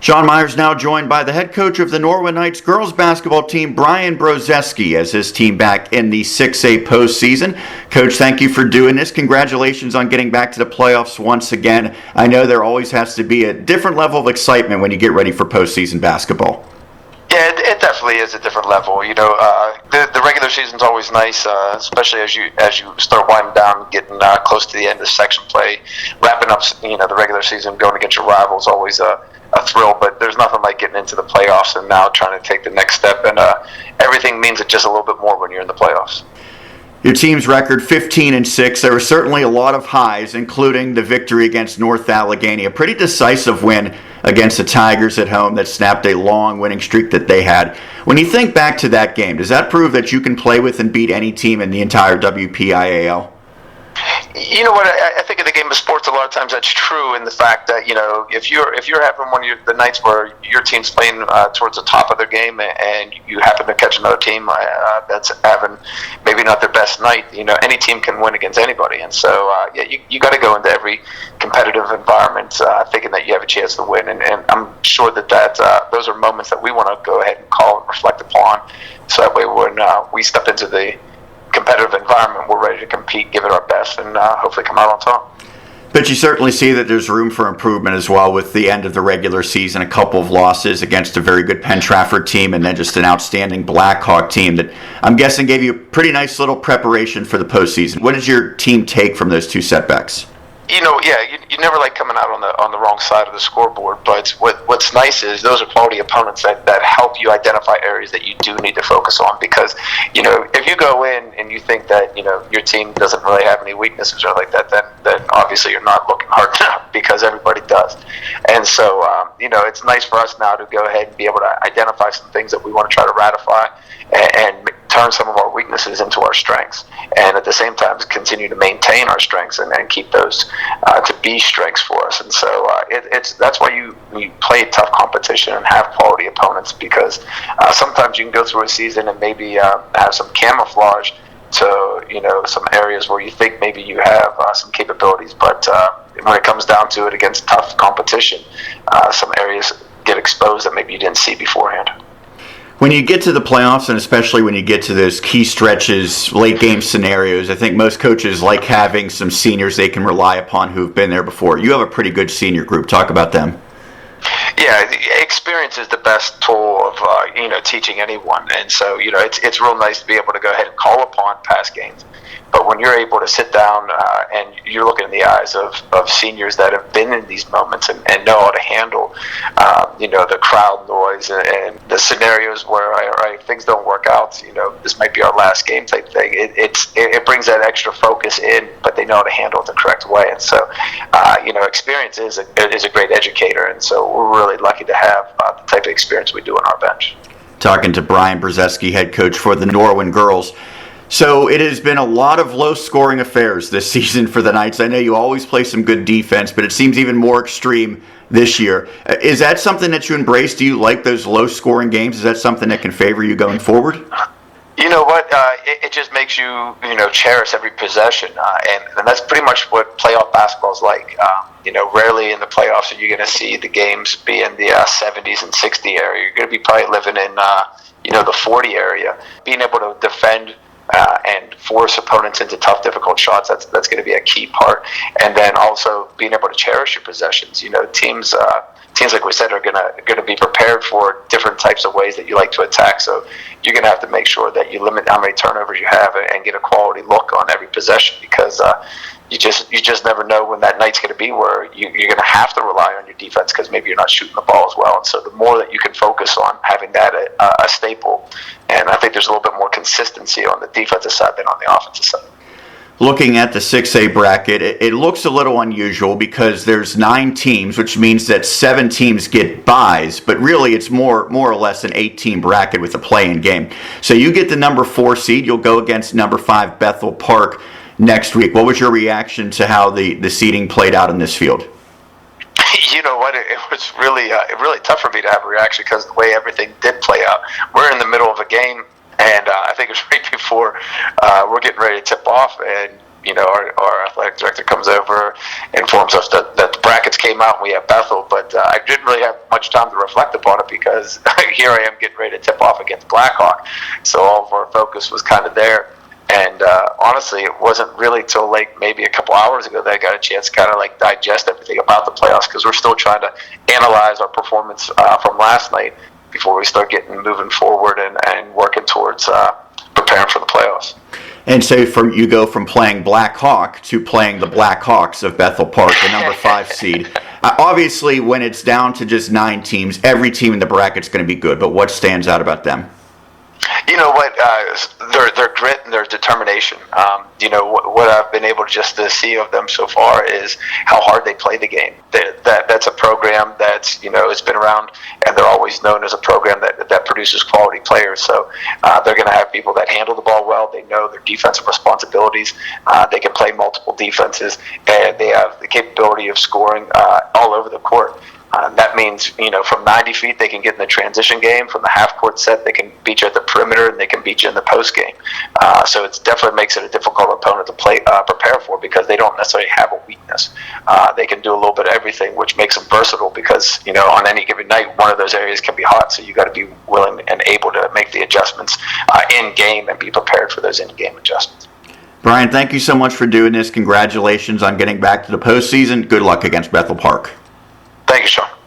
Sean Meyers now joined by the head coach of the Norwin Knights girls basketball team, Brian Brozeski, as his team back in the 6A postseason. Coach, thank you for doing this. Congratulations on getting back to the playoffs once again. I know there always has to be a different level of excitement when you get ready for postseason basketball. Yeah, it definitely is a different level. You know, the regular season's always nice, especially as you start winding down, getting close to the end of section play, wrapping up. You know, the regular season, going against your rivals, always a thrill. But there's nothing like getting into the playoffs and now trying to take the next step. And everything means it just a little bit more when you're in the playoffs. Your team's record 15-6. There were certainly a lot of highs, including the victory against North Allegheny, a pretty decisive win against the Tigers at home that snapped a long winning streak that they had. When you think back to that game, does that prove that you can play with and beat any team in the entire WPIAL? You know what? I think in the game of sports, a lot of times that's true in the fact that, you know, if you're having one of the nights where your team's playing towards the top of their game and you happen to catch another team that's having maybe not their best night, you know, any team can win against anybody. And so, you got to go into every competitive environment thinking that you have a chance to win. And I'm sure that those are moments that we want to go ahead and call and reflect upon. So that way when we step into the competitive environment, we're ready to compete, give it our best, and hopefully come out on top. But you certainly see that there's room for improvement as well with the end of the regular season, a couple of losses against a very good Penn Trafford team and then just an outstanding Blackhawk team that I'm guessing gave you a pretty nice little preparation for the postseason. What did your team take from those two setbacks? You know, yeah, you never like coming out on the wrong side of the scoreboard, but what's nice is those are quality opponents that help you identify areas that you do need to focus on, because, you know, if you go in and you think that, you know, your team doesn't really have any weaknesses or like that, then obviously you're not looking hard enough, because everybody does. And so, you know, it's nice for us now to go ahead and be able to identify some things that we want to try to ratify and turn some of our weaknesses into our strengths, and at the same time continue to maintain our strengths and keep those to be strengths for us. And so that's why you play tough competition and have quality opponents, because sometimes you can go through a season and maybe have some camouflage to, you know, some areas where you think maybe you have some capabilities, but when it comes down to it against tough competition, some areas get exposed that maybe you didn't see beforehand. When you get to the playoffs, and especially when you get to those key stretches, late game scenarios, I think most coaches like having some seniors they can rely upon who've been there before. You have a pretty good senior group. Talk about them. Yeah, experience is the best tool of you know, teaching anyone, and so, you know, it's real nice to be able to go ahead and call upon past games. But when you're able to sit down and you're looking in the eyes of seniors that have been in these moments and know how to handle, you know, the crowd noise and the scenarios where things don't work out, you know, this might be our last game type thing. It brings that extra focus in, but they know how to handle it the correct way. And so, you know, experience is a great educator, and so we're really lucky to have the type of experience we do on our bench. Talking to Brian Brozeski, head coach for the Norwin girls. So it has been a lot of low-scoring affairs this season for the Knights. I know you always play some good defense, but it seems even more extreme this year. Is that something that you embrace? Do you like those low-scoring games? Is that something that can favor you going forward? You know what? It just makes you, you know, cherish every possession, and that's pretty much what playoff basketball is like. You know, rarely in the playoffs are you going to see the games be in the 70s and 60 area. You're going to be probably living in, you know, the 40 area. Being able to defend and force opponents into tough, difficult shots, that's going to be a key part. And then also being able to cherish your possessions. You know, teams like we said are going to be prepared for different types of ways that you like to attack. So you're going to have to make sure that you limit how many turnovers you have and get a quality look on every possession, because you just never know when that night's going to be where you're going to have to rely on your defense, because maybe you're not shooting the ball as well. And so the more that you can focus on having that a staple, and I think there's a little bit more consistency on the defensive side than on the offensive side. Looking at the 6A bracket, it looks a little unusual because there's 9 teams, which means that 7 teams get byes, but really it's more or less an 8-team bracket with a play-in game. So you get the number 4 seed, you'll go against number 5 Bethel Park next week. What was your reaction to how the seeding played out in this field? You know what? It was really tough for me to have a reaction, because the way everything did play out. We're in the middle of a game, and I think it was right before we're getting ready to tip off, and our athletic director comes over, informs us that the brackets came out and we have Bethel, but I didn't really have much time to reflect upon it because here I am getting ready to tip off against Blackhawk, so all of our focus was kind of there. And honestly, it wasn't really till like maybe a couple hours ago that I got a chance to kind of like digest everything about the playoffs, because we're still trying to analyze our performance from last night before we start moving forward and working towards preparing for the playoffs. And so you go from playing Black Hawk to playing the Blackhawks of Bethel Park, the number 5 seed. Obviously, when it's down to just 9 teams, every team in the bracket's going to be good. But what stands out about them? You know what? Their grit and their determination. What I've been able just to see of them so far is how hard they play the game. That's a program that's it's been around, and they're always known as a program that produces quality players. So they're going to have people that handle the ball well. They know their defensive responsibilities. They can play multiple defenses, and they have the capability of scoring all over the court. That means, from 90 feet, they can get in the transition game. From the half-court set, they can beat you at the perimeter, and they can beat you in the post game. So it definitely makes it a difficult opponent to prepare for, because they don't necessarily have a weakness. They can do a little bit of everything, which makes them versatile, because, on any given night, one of those areas can be hot. So you got to be willing and able to make the adjustments in-game and be prepared for those in-game adjustments. Brian, thank you so much for doing this. Congratulations on getting back to the postseason. Good luck against Bethel Park.